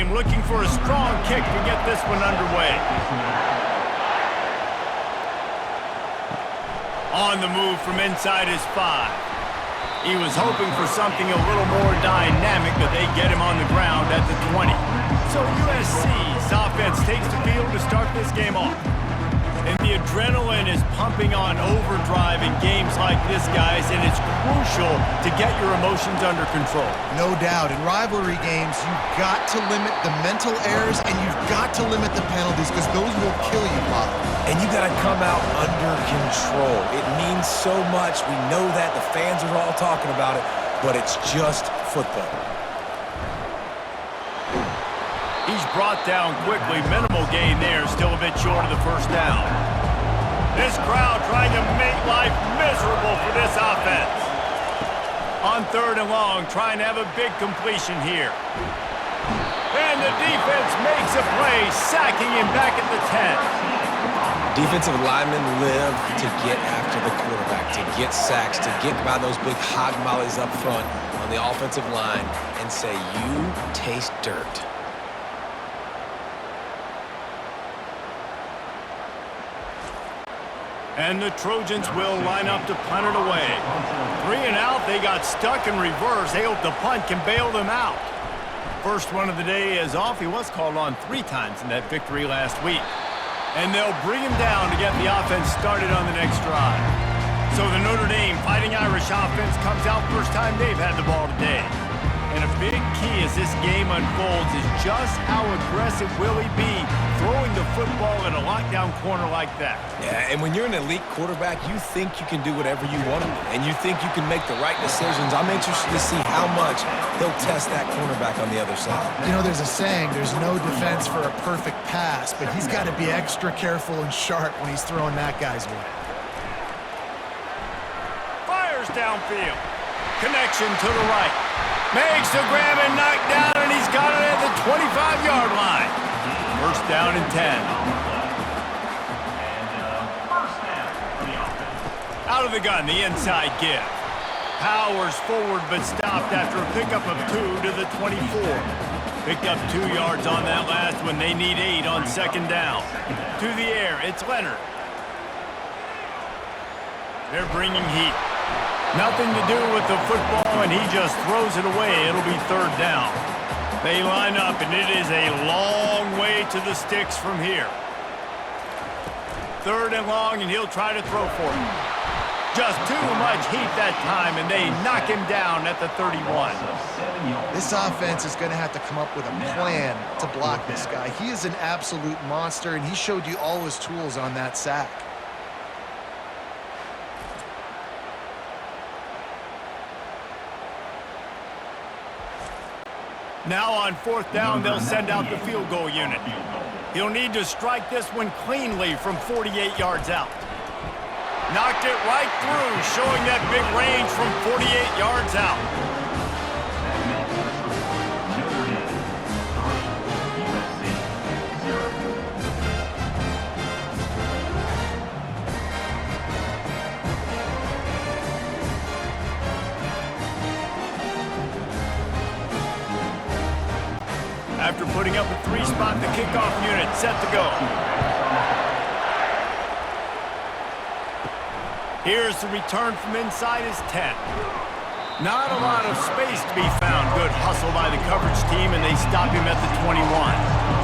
Dame looking for a strong kick to get this one underway. On the move from inside his 5. He was hoping for something a little more dynamic, but they get him on the ground at the 20. So USC's offense takes the field to start this game off. And the adrenaline is pumping on overdrive in games like this, guys, and it's crucial to get your emotions under control. No doubt. In rivalry games, you've got to limit the mental errors and you've got to limit the penalties because those will kill you, Bob. And you got to come out under control. It means so much. We know that. The fans are all talking about it, but it's just football. He's brought down quickly. Minimal gain there. Still a bit short of the first down. This crowd trying to make life miserable for this offense. On 3rd and long, trying to have a big completion here. And the defense makes a play, sacking him back at the 10. Defensive linemen live to get after the quarterback, to get sacks, to get by those big hog mollies up front on the offensive line and say, "You taste dirt." And the Trojans will line up to punt it away. 3 and out, they got stuck in reverse. They hope the punt can bail them out. First one of the day is off. He was called on 3 times in that victory last week. And they'll bring him down to get the offense started on the next drive. So the Notre Dame Fighting Irish offense comes out first time they've had the ball today. And a big key as this game unfolds is just how aggressive will he be throwing the football in a lockdown corner like that. Yeah, and when you're an elite quarterback, you think you can do whatever you want to do, and you think you can make the right decisions. I'm interested to see how much he'll test that cornerback on the other side. You know, there's a saying, there's no defense for a perfect pass, but he's got to be extra careful and sharp when he's throwing that guy's way. Fires downfield. Connection to the right. Makes the grab and knock down, and he's got it at the 25-yard line. First down and 10. Out of the gun, the inside give. Powers forward, but stopped after a pickup of 2 to the 24. Picked up 2 yards on that last one. They need 8 on second down. To the air, it's Leonard. They're bringing heat. Nothing to do with the football, and he just throws it away. It'll be 3rd down. They line up, and it is a long way to the sticks from here. 3rd and long, and he'll try to throw for it. Just too much heat that time, and they knock him down at the 31. This offense is going to have to come up with a plan to block this guy. He is an absolute monster, and he showed you all his tools on that sack. Now on 4th down, they'll send out the field goal unit. He'll need to strike this one cleanly from 48 yards out. Knocked it right through, showing that big range from 48 yards out. After putting up a 3-spot, the kickoff unit set to go. Here's the return from inside his 10. Not a lot of space to be found. Good hustle by the coverage team, and they stop him at the 21.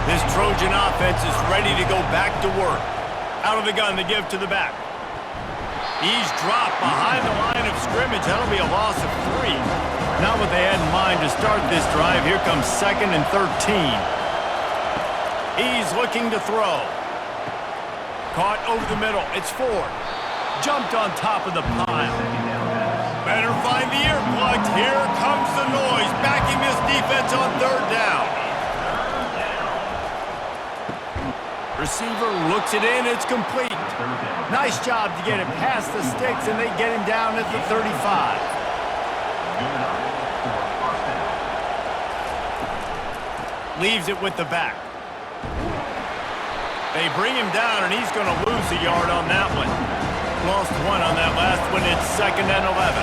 This Trojan offense is ready to go back to work. Out of the gun, the give to the back. He's dropped behind the line of scrimmage. That'll be a loss of 3. Not what they had in mind to start this drive. Here comes 2nd and 13. He's looking to throw. Caught over the middle. It's Ford. Jumped on top of the pile. Better find the earplugs. Here comes the noise. Backing this defense on 3rd down. Receiver looks it in. It's complete. Nice job to get it past the sticks, and they get him down at the 35. Leaves it with the back. They bring him down, and he's going to lose a yard on that one. Lost 1 on that last one. It's 2nd and 11.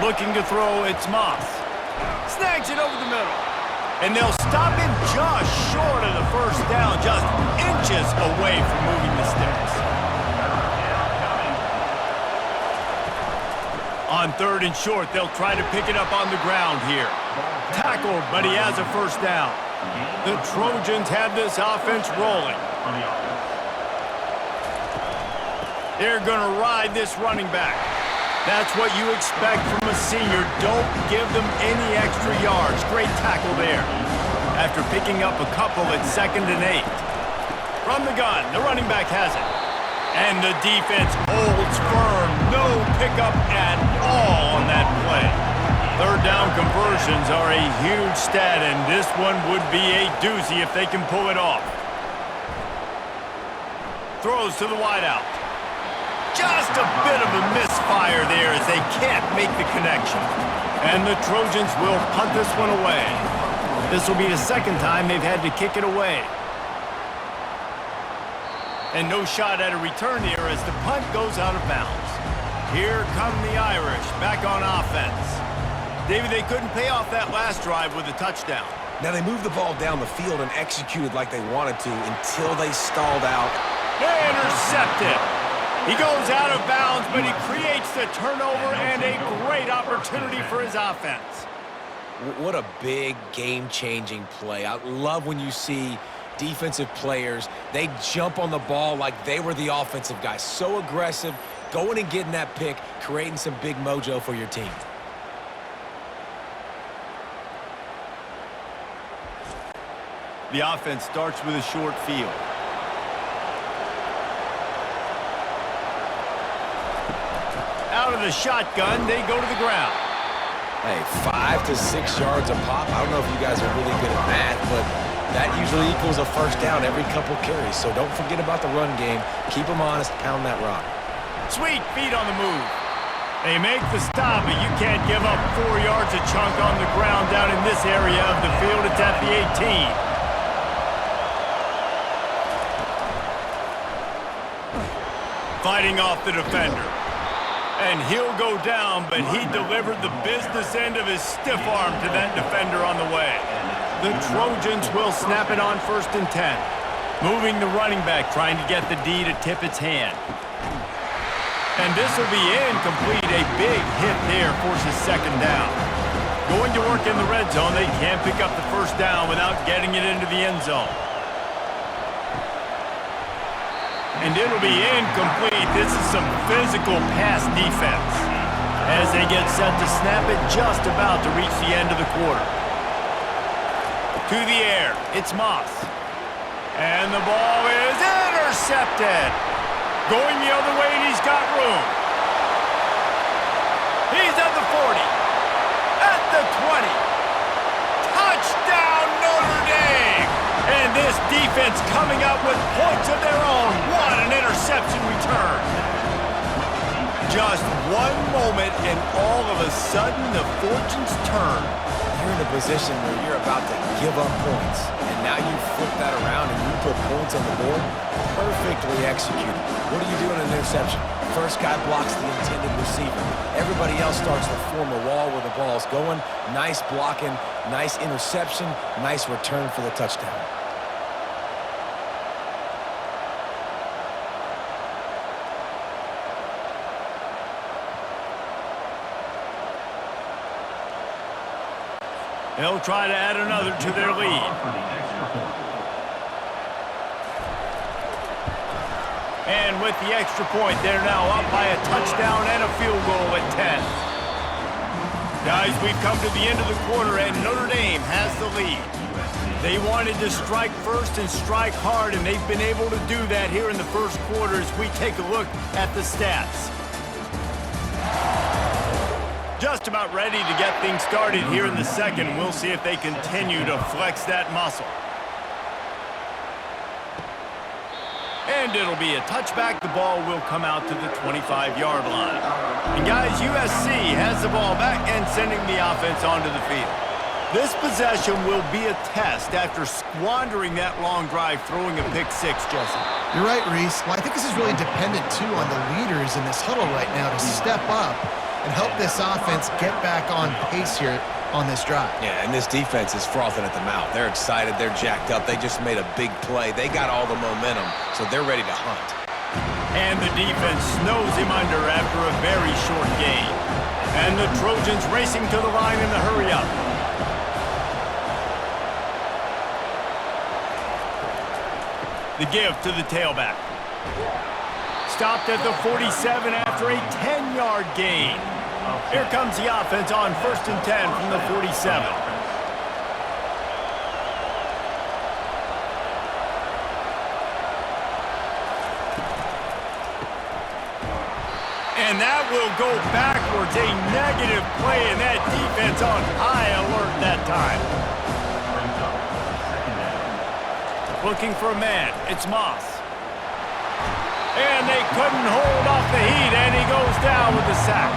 Looking to throw, it's Moss. Snags it over the middle. And they'll stop him just short of the first down, just inches away from moving the sticks. On 3rd and short, they'll try to pick it up on the ground here. Tackled, but he has a first down. The Trojans have this offense rolling. They're going to ride this running back. That's what you expect from a senior. Don't give them any extra yards. Great tackle there. After picking up a couple at 2nd and 8. From the gun, the running back has it. And the defense holds firm. No pickup at all on that play. 3rd down conversions are a huge stat, and this one would be a doozy if they can pull it off. Throws to the wideout. Just a bit of a misfire there as they can't make the connection. And the Trojans will punt this one away. This will be the 2nd time they've had to kick it away. And no shot at a return here as the punt goes out of bounds. Here come the Irish back on offense. David, they couldn't pay off that last drive with a touchdown. Now they moved the ball down the field and executed like they wanted to until they stalled out. Intercepted. He goes out of bounds, but he creates the turnover and a great opportunity for his offense. What a big game-changing play. I love when you see defensive players, they jump on the ball like they were the offensive guys. So aggressive, going and getting that pick, creating some big mojo for your team. The offense starts with a short field. Out of the shotgun, they go to the ground. Hey, 5 to 6 yards a pop. I don't know if you guys are really good at math, but that usually equals a first down every couple carries. So don't forget about the run game. Keep them honest, pound that rock. Sweet feet on the move. They make the stop, but you can't give up 4 yards a chunk on the ground down in this area of the field. It's at the 18. Fighting off the defender. And he'll go down, but he delivered the business end of his stiff arm to that defender on the way. The Trojans will snap it on 1st and 10. Moving the running back, trying to get the D to tip its hand. And this will be incomplete. A big hit there forces 2nd down. Going to work in the red zone, they can't pick up the first down without getting it into the end zone. And it'll be incomplete. This is some physical pass defense. As they get set to snap it, just about to reach the end of the quarter. To the air, it's Moss. And the ball is intercepted. Going the other way, and he's got room. He's at the 40. At the 20. Touchdown, Notre Dame! And this defense coming up with points of their own. What an interception return. Just one moment, and all of a sudden, the fortunes turn. You're in a position where you're about to give up points. And now you flip that around and you put points on the board. Perfectly executed. What do you do in an interception? First guy blocks the intended receiver. Everybody else starts to form a wall where the ball's going. Nice blocking, nice interception, nice return for the touchdown. They'll try to add another to their lead. And with the extra point, they're now up by a touchdown and a field goal at 10. Guys, we've come to the end of the quarter, and Notre Dame has the lead. They wanted to strike first and strike hard, and they've been able to do that here in the first quarter as we take a look at the stats. Just about ready to get things started here in the second. We'll see if they continue to flex that muscle. And it'll be a touchback. The ball will come out to the 25-yard line. And guys, USC has the ball back and sending the offense onto the field. This possession will be a test after squandering that long drive, throwing a pick six, Jesse. You're right, Reese. Well, I think this is really dependent, too, on the leaders in this huddle right now to step up and and help this offense get back on pace here on this drive. Yeah, and this defense is frothing at the mouth. They're excited. They're jacked up. They just made a big play. They got all the momentum, so they're ready to hunt. And the defense snows him under after a very short game. And the Trojans racing to the line in the hurry-up. The give to the tailback. Stopped at the 47 after a 10-yard gain. Here comes the offense on 1st and 10 from the 47. And that will go backwards. A negative play, and that defense on high alert that time. Looking for a man. It's Moss. And they couldn't hold off the heat, and he goes down with the sack.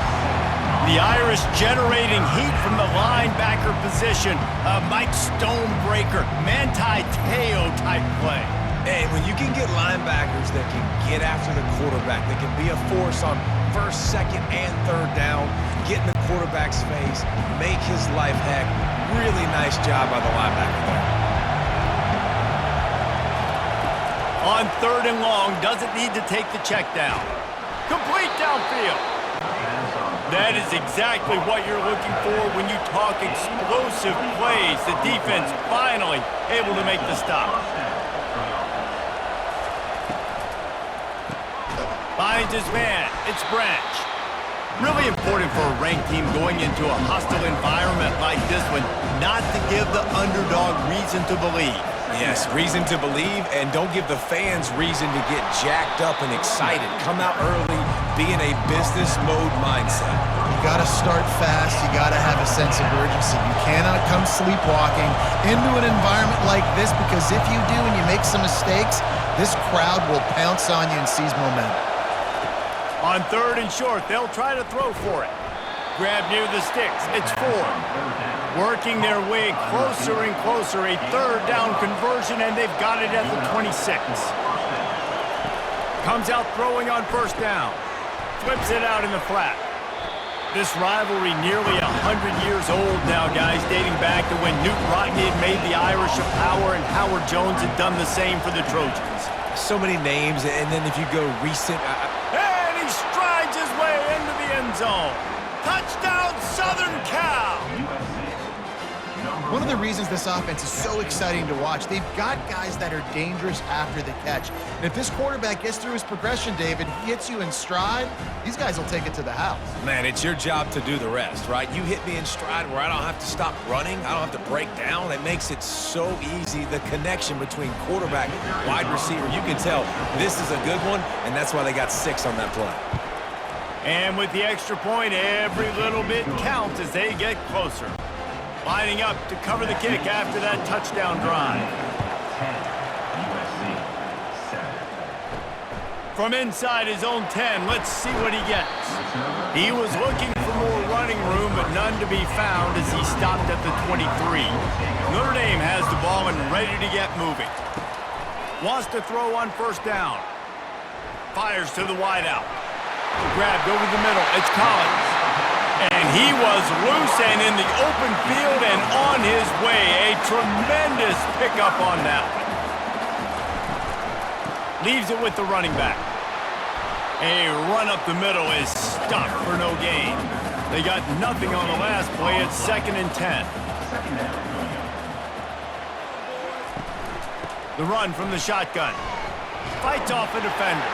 The Irish generating heat from the linebacker position. A Mike Stonebreaker, Manti Te'o type play. Hey, when you can get linebackers that can get after the quarterback, that can be a force on 1st, 2nd, and 3rd down, get in the quarterback's face, make his life heck. Really nice job by the linebacker there. On 3rd and long, doesn't need to take the check down. Complete downfield. That is exactly what you're looking for when you talk explosive plays. The defense finally able to make the stop. Finds his man. It's Branch. Really important for a ranked team going into a hostile environment like this one not to give the underdog reason to believe. Yes, reason to believe, and don't give the fans reason to get jacked up and excited. Come out early, be in a business mode mindset. You got to start fast. You got to have a sense of urgency. You cannot come sleepwalking into an environment like this, because if you do and you make some mistakes, this crowd will pounce on you and seize momentum. On 3rd and short, they'll try to throw for it. Grab near the sticks. It's 4. Working their way closer and closer. A 3rd down conversion, and they've got it at the 26. Comes out throwing on 1st down. Flips it out in the flat. This rivalry nearly 100 years old now, guys, dating back to when Newt Rockne had made the Irish a power and Howard Jones had done the same for the Trojans. So many names, and then if you go recent... And he strides his way into the end zone. Touchdown, Southern Cal! One of the reasons this offense is so exciting to watch, they've got guys that are dangerous after the catch. And if this quarterback gets through his progression, David, he hits you in stride, these guys will take it to the house. Man, it's your job to do the rest, right? You hit me in stride where I don't have to stop running. I don't have to break down. It makes it so easy, the connection between quarterback and wide receiver. You can tell this is a good one, and that's why they got 6 on that play. And with the extra point, every little bit counts as they get closer. Lining up to cover the kick after that touchdown drive. From inside his own 10, let's see what he gets. He was looking for more running room, but none to be found as he stopped at the 23. Notre Dame has the ball and ready to get moving. Wants to throw on 1st down. Fires to the wideout. Grabbed over the middle. It's Collins. And he was loose and in the open field and on his way. A tremendous pickup on that one. Leaves it with the running back. A run up the middle is stopped for no gain. They got nothing on the last play. It's 2nd and 10. The run from the shotgun. Fights off a defender.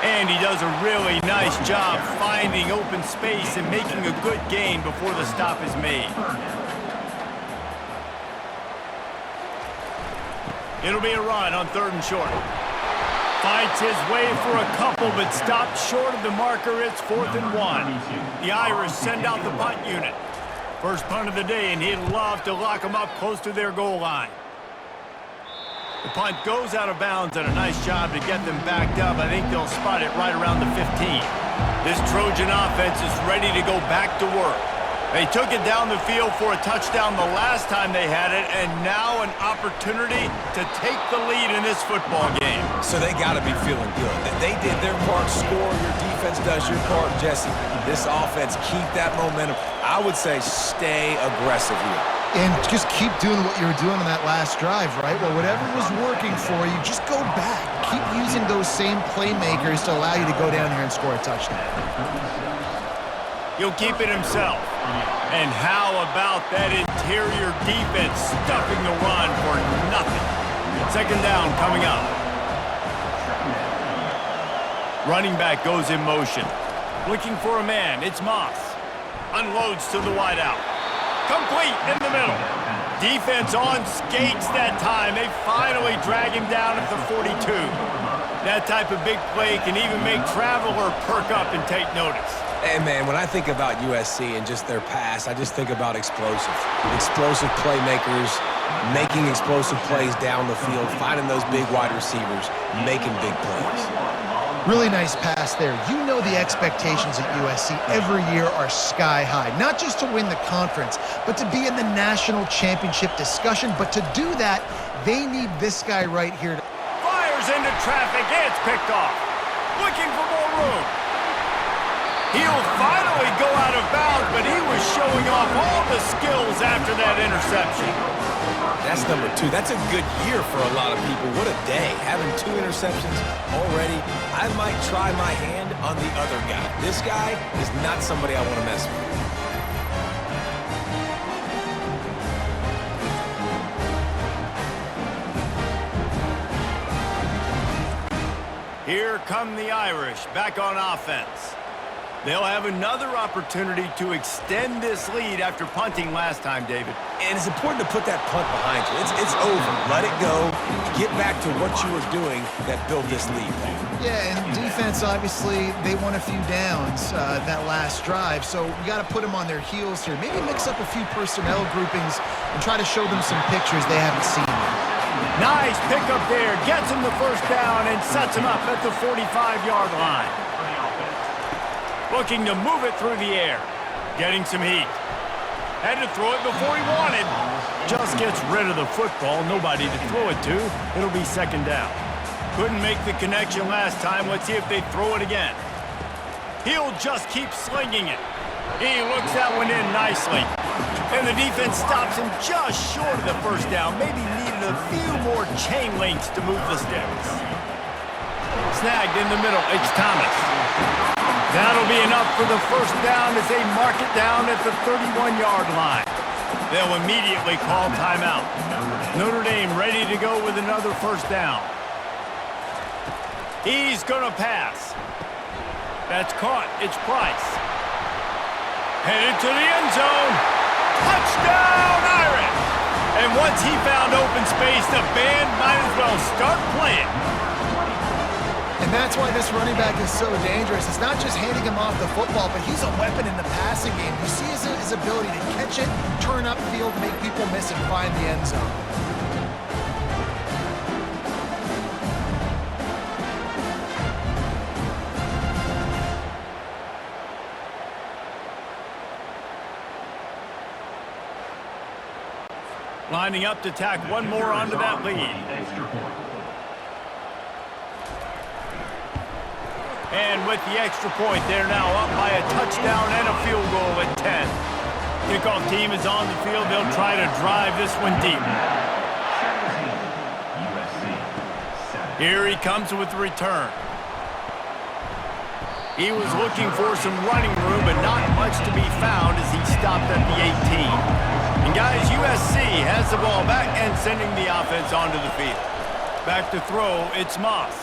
And he does a really nice job finding open space and making a good gain before the stop is made. It'll be a run on 3rd and short. Fights his way for a couple, but stopped short of the marker. It's 4th and 1. The Irish send out the punt unit. First punt of the day, and he'd love to lock them up close to their goal line. The punt goes out of bounds, and a nice job to get them backed up. I think they'll spot it right around the 15. This Trojan offense is ready to go back to work. They took it down the field for a touchdown the last time they had it, and now an opportunity to take the lead in this football game. So they got to be feeling good. They did their part, score, your defense does your part, Jesse. This offense, keep that momentum. I would say stay aggressive here. And just keep doing what you were doing on that last drive, right? Well, whatever was working for you, just go back. Keep using those same playmakers to allow you to go down here and score a touchdown. He'll keep it himself. And how about that interior defense stuffing the run for nothing? Second down coming up. Running back goes in motion. Looking for a man. It's Moss. Unloads to the wideout. Complete in the middle. Defense on skates that time. They finally drag him down at the 42. That type of big play can even make Traveler perk up and take notice. Hey, man, when I think about USC and just their pass, I just think about explosive. Explosive playmakers, making explosive plays down the field, finding those big wide receivers, making big plays. Really nice pass there. You know the expectations at USC every year are sky high. Not just to win the conference, but to be in the national championship discussion. But to do that, they need this guy right here. Fires into traffic. It's picked off. Looking for more room. He'll finally go out of bounds, but he was showing off all the skills after that interception. That's number 2. That's a good year for a lot of people. What a day. Having 2 interceptions already. I might try my hand on the other guy. This guy is not somebody I want to mess with. Here come the Irish back on offense. They'll have another opportunity to extend this lead after punting last time, David. And it's important to put that punt behind you. It's over. Let it go. Get back to what you were doing that built this lead. Yeah, and defense, obviously, they won a few downs that last drive, so we got to put them on their heels here. Maybe mix up a few personnel groupings and try to show them some pictures they haven't seen yet. Nice pickup there. Gets him the first down and sets him up at the 45-yard line. Looking to move it through the air. Getting some heat. Had to throw it before he wanted. Just gets rid of the football. Nobody to throw it to. It'll be second down. Couldn't make the connection last time. Let's see if they throw it again. He'll just keep slinging it. He looks that one in nicely. And the defense stops him just short of the first down. Maybe needed a few more chain links to move the sticks. Snagged in the middle. It's Thomas. That'll be enough for the first down as they mark it down at the 31-yard line. They'll immediately call timeout. Notre Dame ready to go with another first down. He's going to pass. That's caught. It's Price. Headed to the end zone. Touchdown, Irish! And once he found open space, the band might as well start playing. And that's why this running back is so dangerous. It's not just handing him off the football, but he's a weapon in the passing game. You see his ability to catch it, turn upfield, make people miss, and find the end zone. Lining up to tack one more onto that lead. And with the extra point, they're now up by a touchdown and a field goal at 10. Kickoff team is on the field. They'll try to drive this one deep. Here he comes with the return. He was looking for some running room, but not much to be found as he stopped at the 18. And guys, USC has the ball back and sending the offense onto the field. Back to throw, it's Moss.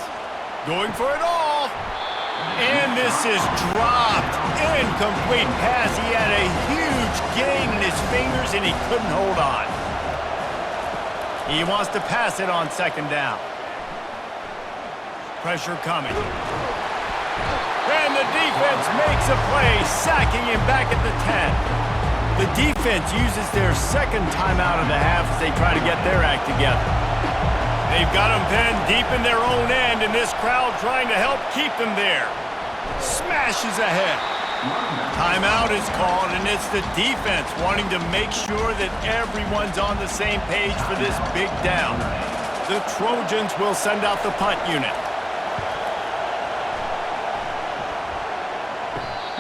Going for it all. And this is dropped. Incomplete pass. He had a huge gain in his fingers and he couldn't hold on. He wants to pass it on second down. Pressure coming. And the defense makes a play, sacking him back at the 10. The defense uses their second timeout of the half as they try to get their act together. They've got them pinned deep in their own end, and this crowd trying to help keep them there. Smashes ahead. Timeout is called, and it's the defense wanting to make sure that everyone's on the same page for this big down. The Trojans will send out the punt unit.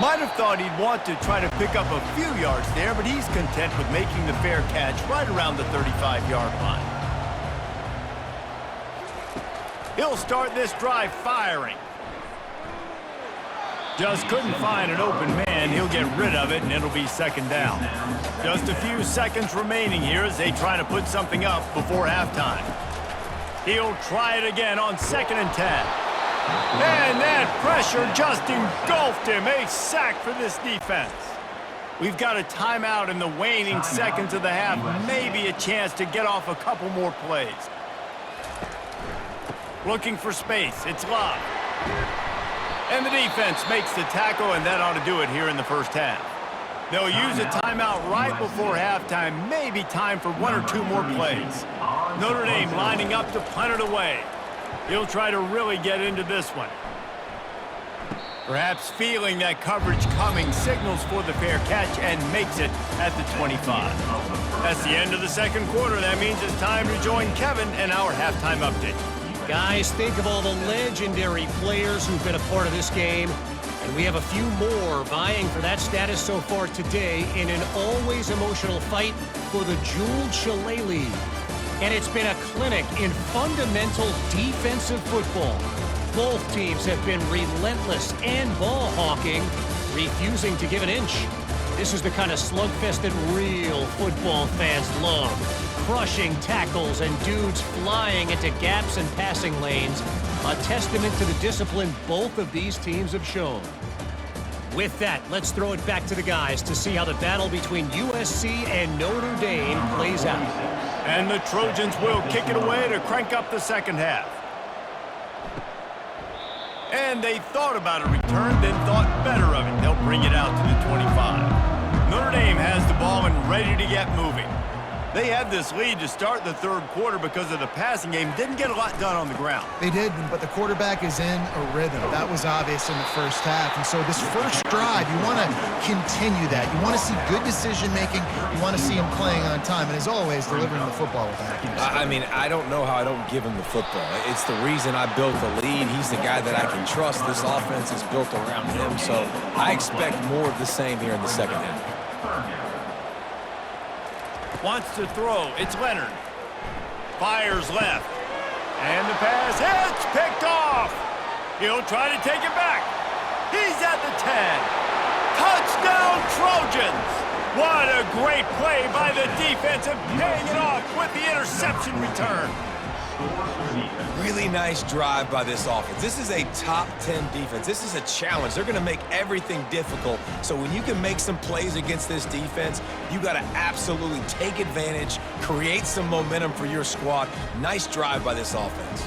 Might have thought he'd want to try to pick up a few yards there, but he's content with making the fair catch right around the 35-yard line. He'll start this drive firing. Just couldn't find an open man. He'll get rid of it, and it'll be second down. Just a few seconds remaining here as they try to put something up before halftime. He'll try it again on 2nd and 10. And that pressure just engulfed him. A sack for this defense. We've got a timeout in the waning seconds of the half. Maybe a chance to get off a couple more plays. Looking for space. It's Love. And the defense makes the tackle, and that ought to do it here in the first half. They'll use a timeout right before halftime. Maybe time for 1 or 2 more plays. Notre Dame lining up to punt it away. He'll try to really get into this one. Perhaps feeling that coverage coming, signals for the fair catch and makes it at the 25. That's the end of the second quarter. That means it's time to join Kevin and our halftime update. Guys, think of all the legendary players who've been a part of this game. And we have a few more vying for that status so far today in an always emotional fight for the jeweled shillelagh. And it's been a clinic in fundamental defensive football. Both teams have been relentless and ball hawking, refusing to give an inch. This is the kind of slugfest that real football fans love. Crushing tackles and dudes flying into gaps and passing lanes. A testament to the discipline both of these teams have shown. With that, let's throw it back to the guys to see how the battle between USC and Notre Dame plays out. And the Trojans will kick it away to crank up the second half. And they thought about a return, then thought better of it. They'll bring it out to the 25. Notre Dame has the ball and ready to get moving. They had this lead to start the third quarter because of the passing game. Didn't get a lot done on the ground. They did, but the quarterback is in a rhythm. That was obvious in the first half. And so this first drive, you want to continue that. You want to see good decision-making. You want to see him playing on time. And as always, delivering the football with accuracy. I mean, I don't know how I don't give him the football. It's the reason I built the lead. He's the guy that I can trust. This offense is built around him. So I expect more of the same here in the second half. Wants to throw. It's Leonard. Fires left. And the pass. It's picked off. He'll try to take it back. He's at the 10. Touchdown, Trojans. What a great play by the defense and paying it off with the interception return. Really nice drive by this offense. This is a top 10 defense. This is a challenge. They're going to make everything difficult. So when you can make some plays against this defense, you got to absolutely take advantage, create some momentum for your squad. Nice drive by this offense.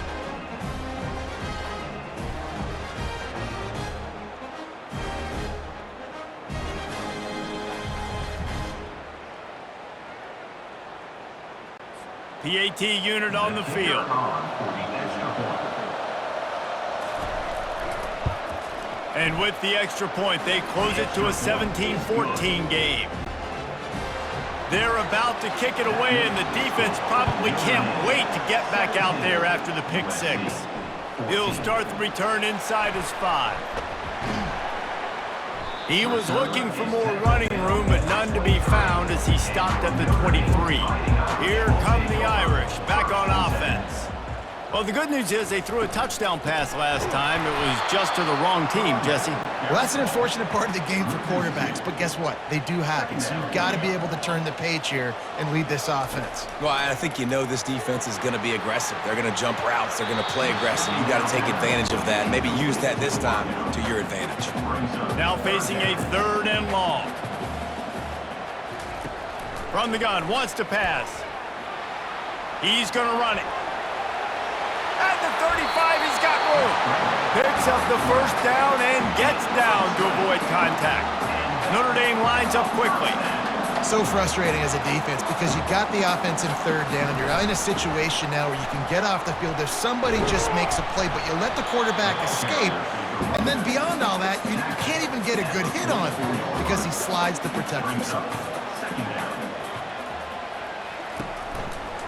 PAT unit on the field. And with the extra point, they close it to a 17-14 game. They're about to kick it away, and the defense probably can't wait to get back out there after the pick six. He'll start the return inside his 5. He was looking for more running room, but none to be found as he stopped at the 23. Here come the Irish, back on offense. Well, the good news is they threw a touchdown pass last time. It was just to the wrong team, Jesse. Well, that's an unfortunate part of the game for quarterbacks, but guess what? They do happen, so you've got to be able to turn the page here and lead this offense. Well, I think you know this defense is going to be aggressive. They're going to jump routes. They're going to play aggressive. You got to take advantage of that. Maybe use that this time to your advantage. Now facing a 3rd and long. From the gun, wants to pass. He's going to run it. At the 35, he's got room. Picks up the first down and gets down to avoid contact. Notre Dame lines up quickly. So frustrating as a defense because you got the offense in third down. You're in a situation now where you can get off the field if somebody just makes a play, but you let the quarterback escape. And then beyond all that, you can't even get a good hit on him because he slides to protect himself.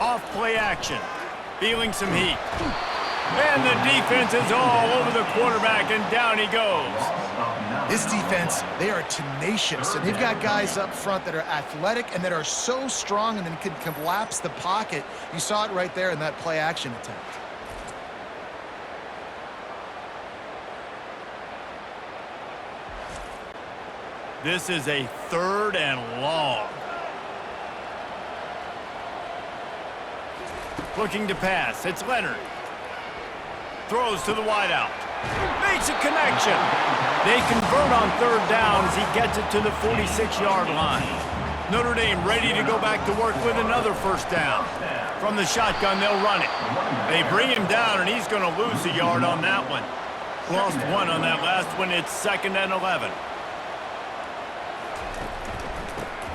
Off play action. Feeling some heat. And the defense is all over the quarterback, and down he goes. This defense, they are tenacious, and they've got guys up front that are athletic and that are so strong and then can collapse the pocket. You saw it right there in that play action attempt. This is a 3rd and long. Looking to pass. It's Leonard. Throws to the wideout. Makes a connection. They convert on 3rd down as he gets it to the 46-yard line. Notre Dame ready to go back to work with another 1st down. From the shotgun, they'll run it. They bring him down, and he's going to lose a yard on that one. Lost 1 on that last one. It's 2nd and 11.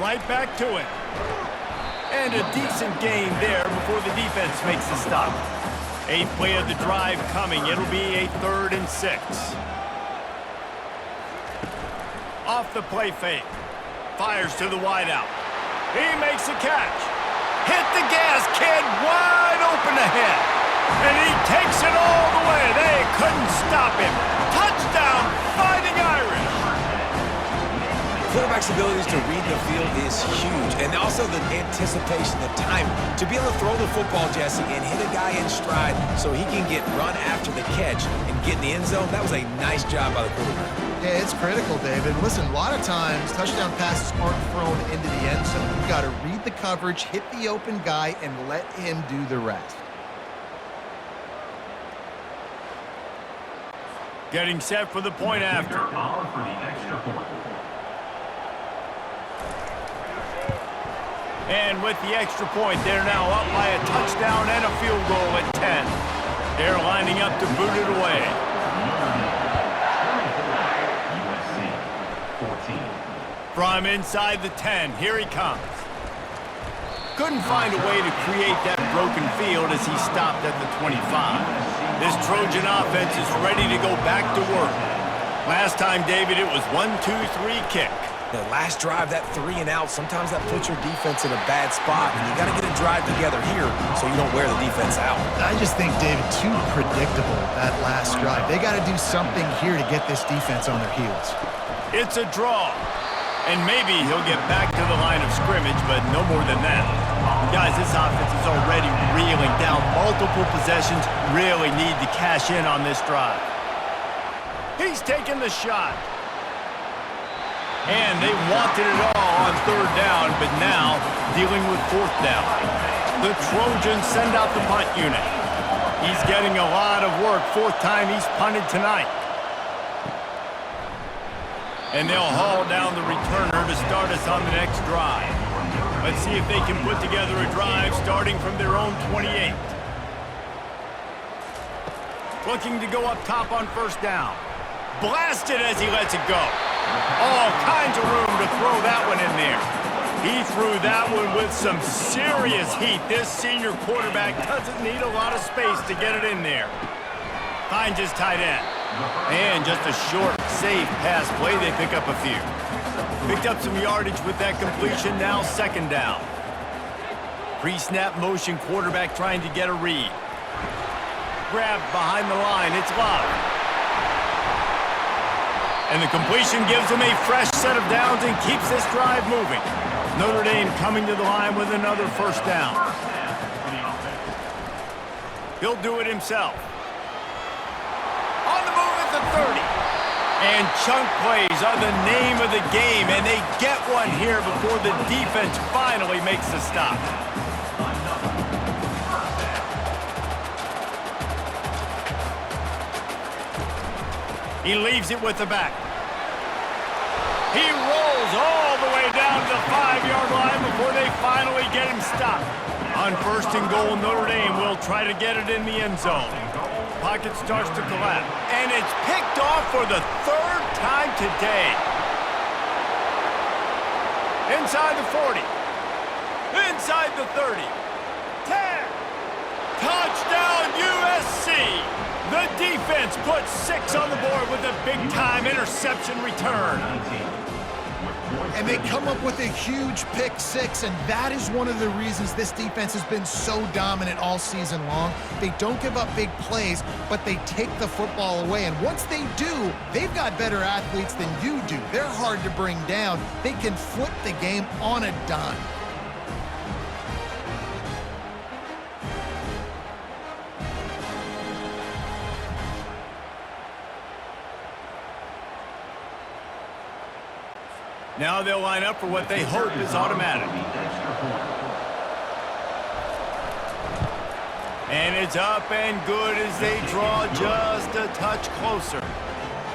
Right back to it. And a decent gain there before the defense makes the stop. 8th play of the drive coming. It'll be a 3rd and 6. Off the play fake. Fires to the wideout. He makes a catch. Hit the gas, kid. Wide open ahead. And he takes it all the way. They couldn't stop him. Touchdown, Fighting Irish. Quarterback's abilities to read the field is huge, and also the anticipation, the time to be able to throw the football, Jesse, and hit a guy in stride so he can get run after the catch and get in the end zone. That was a nice job by the quarterback. Yeah, it's critical, David. Listen, a lot of times touchdown passes aren't thrown into the end zone. You've got to read the coverage, hit the open guy, and let him do the rest. Getting set for the point after. And with the extra point, they're now up by a touchdown and a field goal at 10. They're lining up to boot it away. From inside the 10, here he comes. Couldn't find a way to create that broken field as he stopped at the 25. This Trojan offense is ready to go back to work. Last time, David, it was 1-2-3 kick. The last drive, that 3 and out, sometimes that puts your defense in a bad spot, and you got to get a drive together here so you don't wear the defense out. I just think, David, too predictable, that last drive. They got to do something here to get this defense on their heels. It's a draw, and maybe he'll get back to the line of scrimmage, but no more than that. Guys, this offense is already reeling down multiple possessions, really need to cash in on this drive. He's taking the shot. And they wanted it all on 3rd down, but now dealing with 4th down. The Trojans send out the punt unit. He's getting a lot of work. 4th time he's punted tonight. And they'll haul down the returner to start us on the next drive. Let's see if they can put together a drive starting from their own 28. Looking to go up top on 1st down. Blasted as he lets it go. All kinds of room to throw that one in there. He threw that one with some serious heat. This senior quarterback doesn't need a lot of space to get it in there. Finds his tight end. And just a short, safe pass play. They pick up a few. Picked up some yardage with that completion. Now 2nd down. Pre-snap motion, quarterback trying to get a read. Grabbed behind the line. It's Love. And the completion gives him a fresh set of downs and keeps this drive moving. Notre Dame coming to the line with another 1st down. He'll do it himself. On the move at the 30. And chunk plays are the name of the game, and they get one here before the defense finally makes the stop. He leaves it with the back. He rolls all the way down to the 5-yard line before they finally get him stopped. On 1st and goal, Notre Dame will try to get it in the end zone. Pocket starts to collapse, and it's picked off for the 3rd time today. Inside the 40. Inside the 30. 10. Touchdown, USC! The defense puts 6 on the board with a big-time interception return. And they come up with a huge pick 6, and that is one of the reasons this defense has been so dominant all season long. They don't give up big plays, but they take the football away. And once they do, they've got better athletes than you do. They're hard to bring down. They can flip the game on a dime. Now they'll line up for what they hope is automatic. And it's up and good as they draw just a touch closer.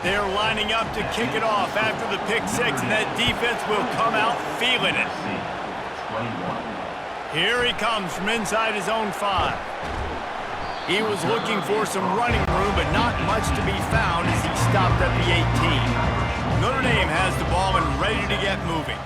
They're lining up to kick it off after the pick 6, and that defense will come out feeling it. Here he comes from inside his own 5. He was looking for some running room, but not much to be found as he stopped at the 18. Notre Dame has the ball and ready to get moving.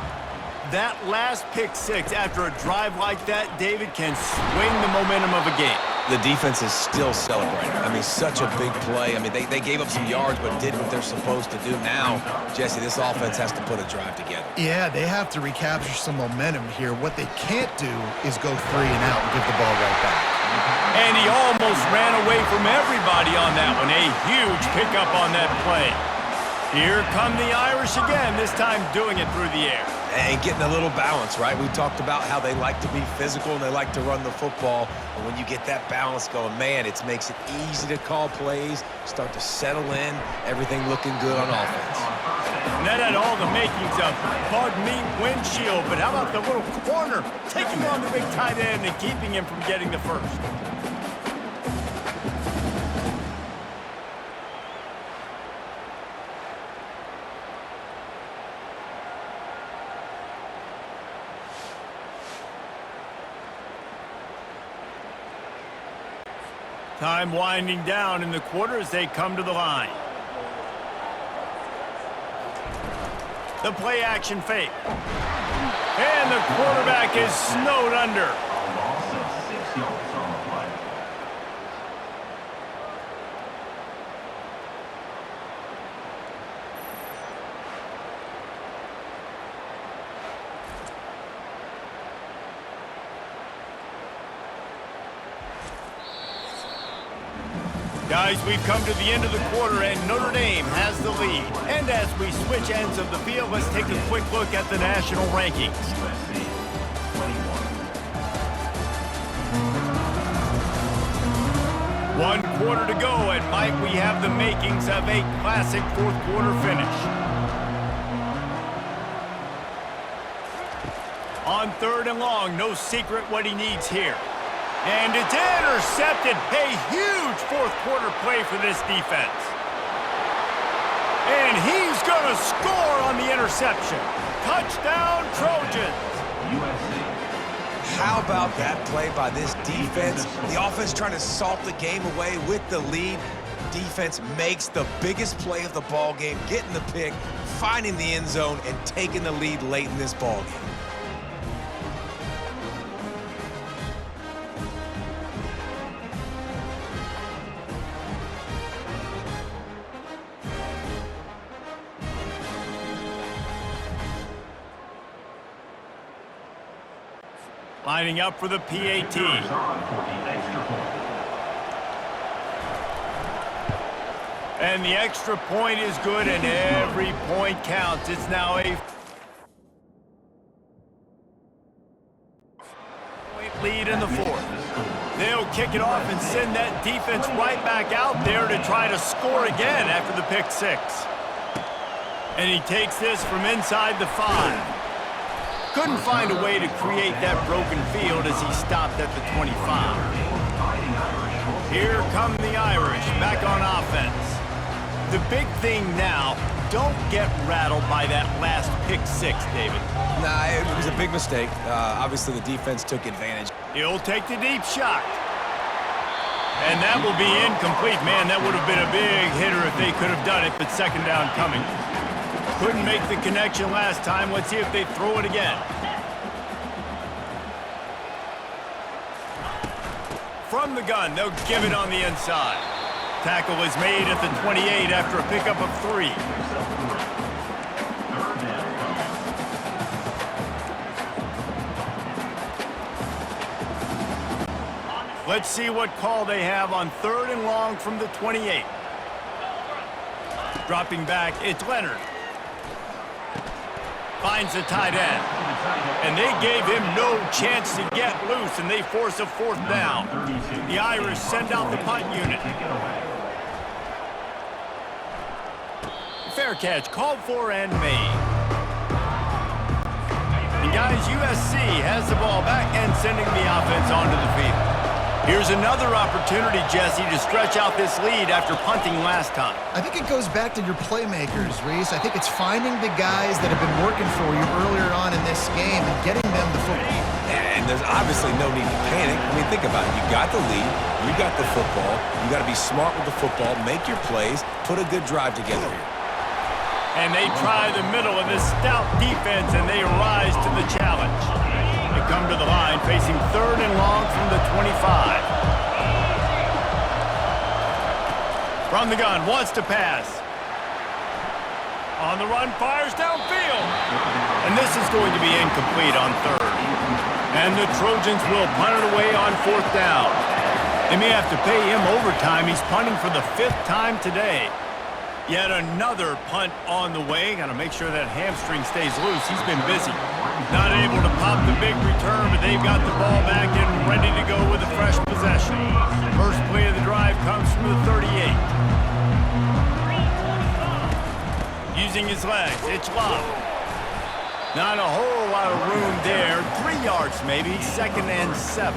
That last pick 6 after a drive like that, David, can swing the momentum of a game. The defense is still celebrating. I mean, such a big play. I mean, they gave up some yards but did what they're supposed to do. Now, Jesse, this offense has to put a drive together. Yeah, they have to recapture some momentum here. What they can't do is go 3 and out and give the ball right back. And he almost ran away from everybody on that one. A huge pickup on that play. Here come the Irish again, this time doing it through the air. And getting a little balance, right? We talked about how they like to be physical and they like to run the football. And when you get that balance going, man, it makes it easy to call plays, start to settle in, everything looking good on offense. And that had all the makings of bug meat windshield, but how about the little corner taking on the big tight end and keeping him from getting the first? Time winding down in the quarter as they come to the line. The play action fake. And the quarterback is snowed under. Guys, we've come to the end of the quarter, and Notre Dame has the lead. And as we switch ends of the field, let's take a quick look at the national rankings. One quarter to go, and might we have the makings of a classic fourth quarter finish. On 3rd and long, no secret what he needs here. And it's intercepted. A huge fourth quarter play for this defense. And he's going to score on the interception. Touchdown, Trojans. How about that play by this defense? The offense trying to salt the game away with the lead. Defense makes the biggest play of the ball game, getting the pick, finding the end zone, and taking the lead late in this ball game. Lining up for the PAT. And the extra point is good, and every point counts. It's now a point lead in the 4th. They'll kick it off and send that defense right back out there to try to score again after the pick 6. And he takes this from inside the 5. Couldn't find a way to create that broken field as he stopped at the 25. Here come the Irish back on offense. The big thing now, don't get rattled by that last pick 6, David. Nah, it was a big mistake. Obviously, the defense took advantage. He'll take the deep shot. And that will be incomplete. Man, that would have been a big hitter if they could have done it, but second down coming. Couldn't make the connection last time. Let's see if they throw it again. From the gun, they'll give it on the inside. Tackle is made at the 28 after a pickup of 3. Let's see what call they have on 3rd and long from the 28. Dropping back, it's Leonard. Finds the tight end. And they gave him no chance to get loose, and they force a 4th down. The Irish send out the punt unit. Fair catch, called for and made. And guys, USC has the ball back and sending the offense onto the field. Here's another opportunity, Jesse, to stretch out this lead after punting last time. I think it goes back to your playmakers, Reese. I think it's finding the guys that have been working for you earlier on in this game and getting them the football. And there's obviously no need to panic. I mean, think about it. You got the lead. You got the football. You got to be smart with the football, make your plays, put a good drive together here. And they try the middle of this stout defense, and they rise to the challenge. They come to the line facing 3rd and long from the 25. From the gun, wants to pass. On the run, fires downfield. And this is going to be incomplete on 3rd. And the Trojans will punt it away on 4th down. They may have to pay him overtime. He's punting for the 5th time today. Yet another punt on the way. Got to make sure that hamstring stays loose. He's been busy. Not able to pop the big return, but they've got the ball back and ready to go with a fresh possession. First play of the drive comes from the 38. Using his legs, it's Love. Not a whole lot of room there. 3 yards maybe, 2nd and 7.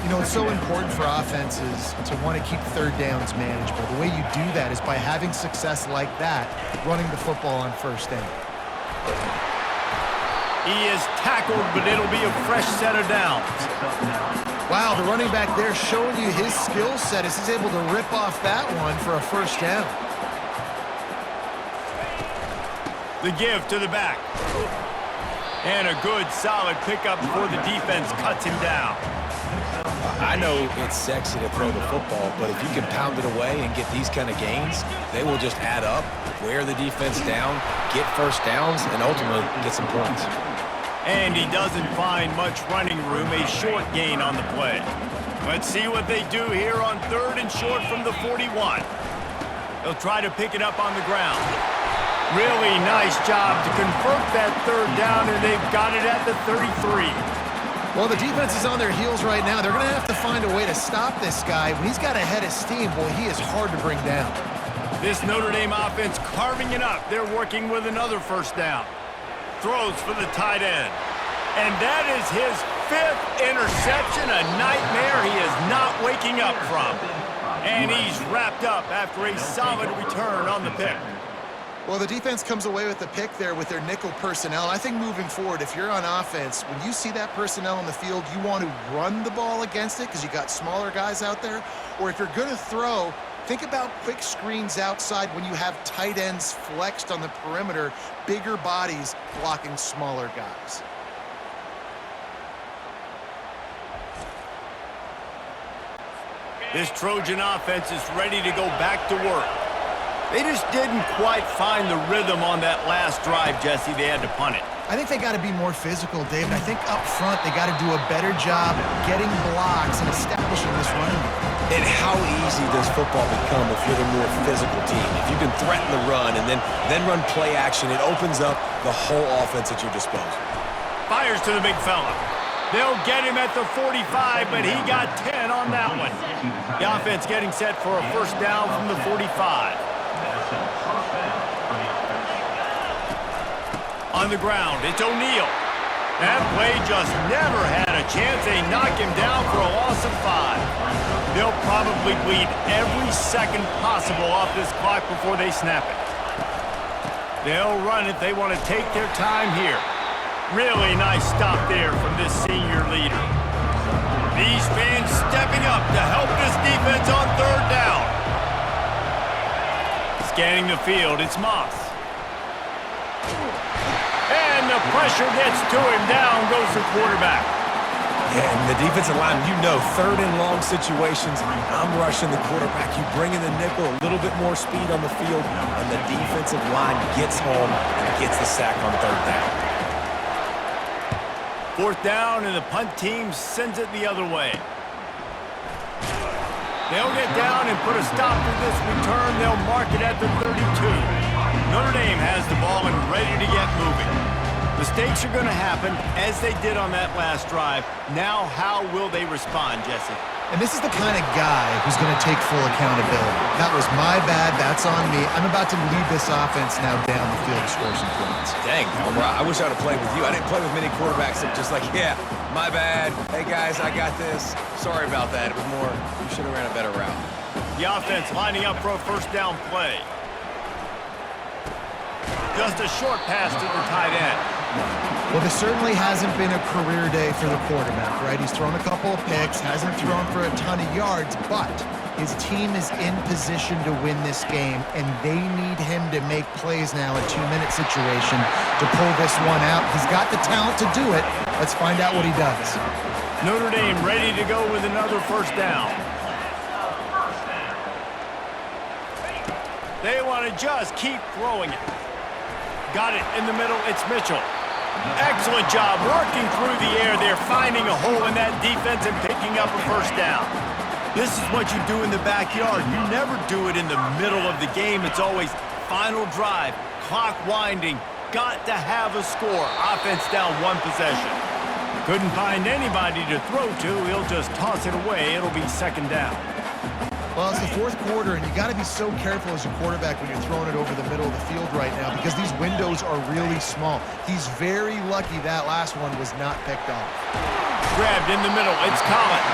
You know, it's so important for offenses to want to keep 3rd downs manageable. The way you do that is by having success like that, running the football on 1st down. He is tackled, but it'll be a fresh set of downs. Wow, the running back there showing you his skill set as he's able to rip off that one for a 1st down. The give to the back. And a good, solid pickup before the defense cuts him down. I know it's sexy to throw the football, but if you can pound it away and get these kind of gains, they will just add up, wear the defense down, get 1st downs, and ultimately get some points. And he doesn't find much running room, a short gain on the play. Let's see what they do here on 3rd and short from the 41. They'll try to pick it up on the ground. Really nice job to convert that 3rd down, and they've got it at the 33. Well, the defense is on their heels right now. They're going to have to find a way to stop this guy. When he's got a head of steam, boy, he is hard to bring down. This Notre Dame offense carving it up. They're working with another 1st down. Throws for the tight end. And that is his 5th interception, a nightmare he is not waking up from. And he's wrapped up after a solid return on the pick. Well, the defense comes away with the pick there with their nickel personnel. I think moving forward, if you're on offense, when you see that personnel on the field, you want to run the ball against it because you got smaller guys out there. Or if you're going to throw, think about quick screens outside when you have tight ends flexed on the perimeter, bigger bodies blocking smaller guys. This Trojan offense is ready to go back to work. They just didn't quite find the rhythm on that last drive, Jesse. They had to punt it. I think they got to be more physical, David. I think up front they got to do a better job getting blocks and establishing this running game. And how easy does football become if you're the more physical team? If you can threaten the run and then run play action, it opens up the whole offense at your disposal. Fires to the big fella. They'll get him at the 45, but he got 10 on that one. The offense getting set for a 1st down from the 45. On the ground, it's O'Neal. That play just never had a chance. They knock him down for a loss of 5. They'll probably bleed every second possible off this clock before they snap it. They'll run it. They want to take their time here. Really nice stop there from this senior leader. These fans stepping up to help this defense on 3rd down. Scanning the field, it's Moss. And the pressure gets to him. Down goes the quarterback. Yeah, and the defensive line, you know, third and long situations, I'm rushing the quarterback. You bring in the nickel, a little bit more speed on the field, and the defensive line gets home and gets the sack on third down. Fourth down, and the punt team sends it the other way. They'll get down and put a stop to this return. They'll mark it at the 32. Notre Dame has the ball and ready to get moving. Mistakes are going to happen, as they did on that last drive. Now, how will they respond, Jesse? And this is the kind of guy who's going to take full accountability. That was my bad. That's on me. I'm about to lead this offense now down the field to score some points. Dang, Elmer, I wish I would have played with you. I didn't play with many quarterbacks that just like, yeah, my bad. Hey, guys, I got this. Sorry about that. It was more, you should have ran a better route. The offense lining up for a first down play. Just a short pass to the tight end. Well, this certainly hasn't been a career day for the quarterback, right? He's thrown a couple of picks, hasn't thrown for a ton of yards, but his team is in position to win this game, and they need him to make plays now in a 2-minute situation to pull this one out. He's got the talent to do it. Let's find out what he does. Notre Dame ready to go with another first down. They want to just keep throwing it. Got it in the middle. It's Mitchell. Excellent job working through the air there, finding a hole in that defense and picking up a first down. This is what you do in the backyard. You never do it in the middle of the game. It's always final drive, clock winding, got to have a score. Offense down one possession. Couldn't find anybody to throw to. He'll just toss it away. It'll be second down. Well, it's the fourth quarter, and you got to be so careful as a quarterback when you're throwing it over the middle of the field right now because these windows are really small. He's very lucky that last one was not picked off. Grabbed in the middle. It's Collins.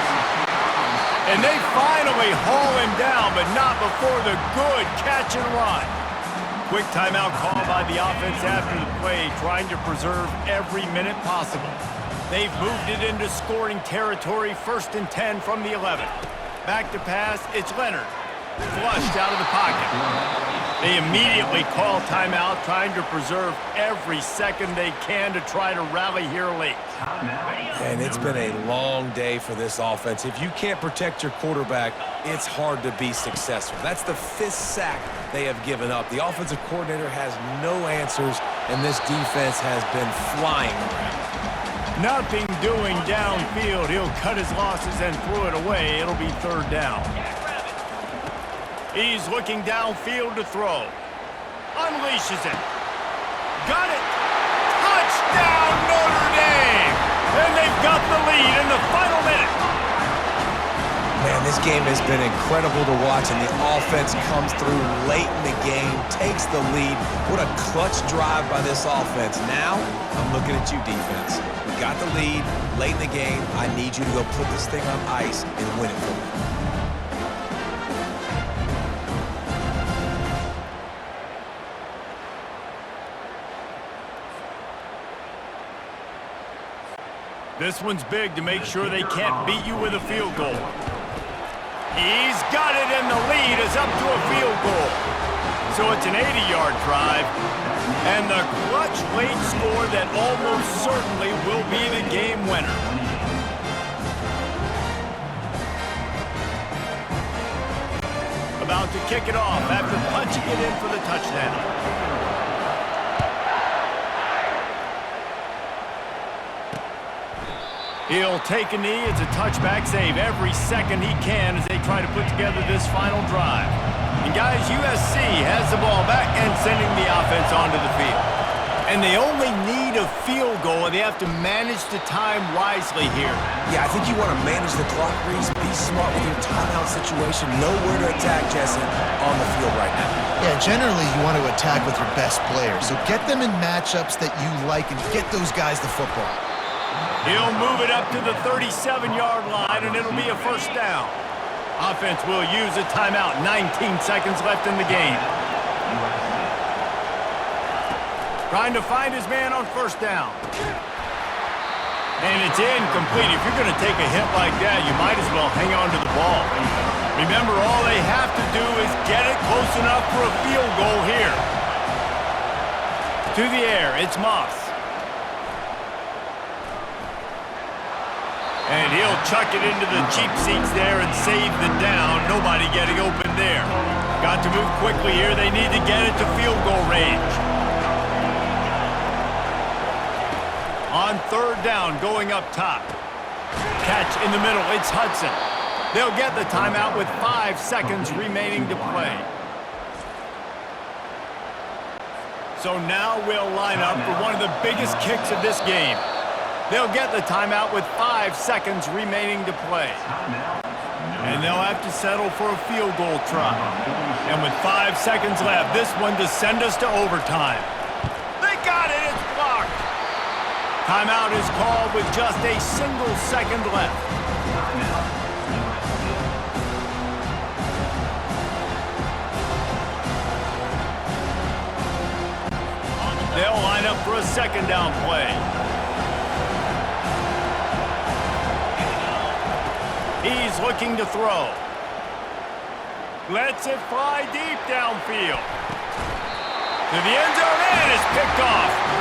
And they finally haul him down, but not before the good catch and run. Quick timeout call by the offense after the play, trying to preserve every minute possible. They've moved it into scoring territory, 1st and 10 from the 11. Back to pass, it's Leonard. Flushed out of the pocket. They immediately call timeout, trying to preserve every second they can to try to rally here late. And it's been a long day for this offense. If you can't protect your quarterback, it's hard to be successful. That's the 5th sack they have given up. The offensive coordinator has no answers, and this defense has been flying around. Nothing doing downfield. He'll cut his losses and throw it away. It'll be third down. He's looking downfield to throw. Unleashes it. Got it. Touchdown, Notre Dame! And they've got the lead in the final minute. Man, this game has been incredible to watch, and the offense comes through late in the game, takes the lead. What a clutch drive by this offense. Now, I'm looking at you, defense. We got the lead late in the game. I need you to go put this thing on ice and win it for me. This one's big to make sure they can't beat you with a field goal. He's got it, and the lead is up to a field goal. So it's an 80-yard drive, and the clutch late score that almost certainly will be the game winner. About to kick it off after punching it in for the touchdown. He'll take a knee. It's a touchback save every second he can as they try to put together this final drive. And guys, USC has the ball back and sending the offense onto the field. And they only need a field goal, and they have to manage the time wisely here. Yeah, I think you want to manage the clock, Reese. Be smart with your timeout situation. Know where to attack, Jesse, on the field right now. Yeah, generally you want to attack with your best players. So get them in matchups that you like and get those guys the football. He'll move it up to the 37-yard line, and it'll be a first down. Offense will use a timeout. 19 seconds left in the game. Trying to find his man on first down. And it's incomplete. If you're going to take a hit like that, you might as well hang on to the ball. Remember, all they have to do is get it close enough for a field goal here. 2 To the air, it's Moss. And he'll chuck it into the cheap seats there and save the down. Nobody getting open there. Got to move quickly here. They need to get it to field goal range. On third down, going up top. Catch in the middle, it's Hudson. They'll get the timeout with 5 seconds remaining to play. So now we'll line up for one of the biggest kicks of this game. They'll get the timeout with 5 seconds remaining to play. And they'll have to settle for a field goal try. And with 5 seconds left, this one to send us to overtime. They got it, it's blocked. Timeout is called with just a single second left. They'll line up for a second down play. He's looking to throw. Lets it fly deep downfield. To the end zone, and it's picked off.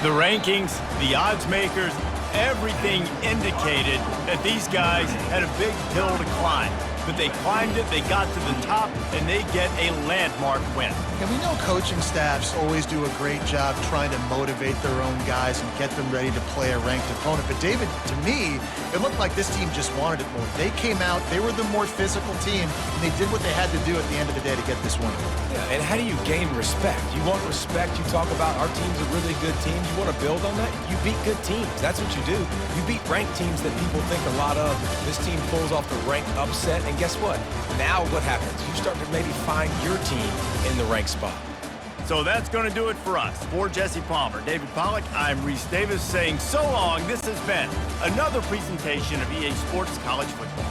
The rankings, the odds makers, everything indicated that these guys had a big hill to climb. But they climbed it, they got to the top, and they get a landmark win. And we know coaching staffs always do a great job trying to motivate their own guys and get them ready to play a ranked opponent. But David, to me, it looked like this team just wanted it more. They came out, they were the more physical team, and they did what they had to do at the end of the day to get this win. Yeah, and how do you gain respect? You want respect, you talk about our team's a really good team. You want to build on that? You beat good teams. That's what you do. You beat ranked teams that people think a lot of. This team pulls off the ranked upset, and guess what? Now what happens? You start to maybe find your team in the ranked spot. So that's going to do it for us. For Jesse Palmer, David Pollack, I'm Reese Davis saying so long. This has been another presentation of EA Sports College Football.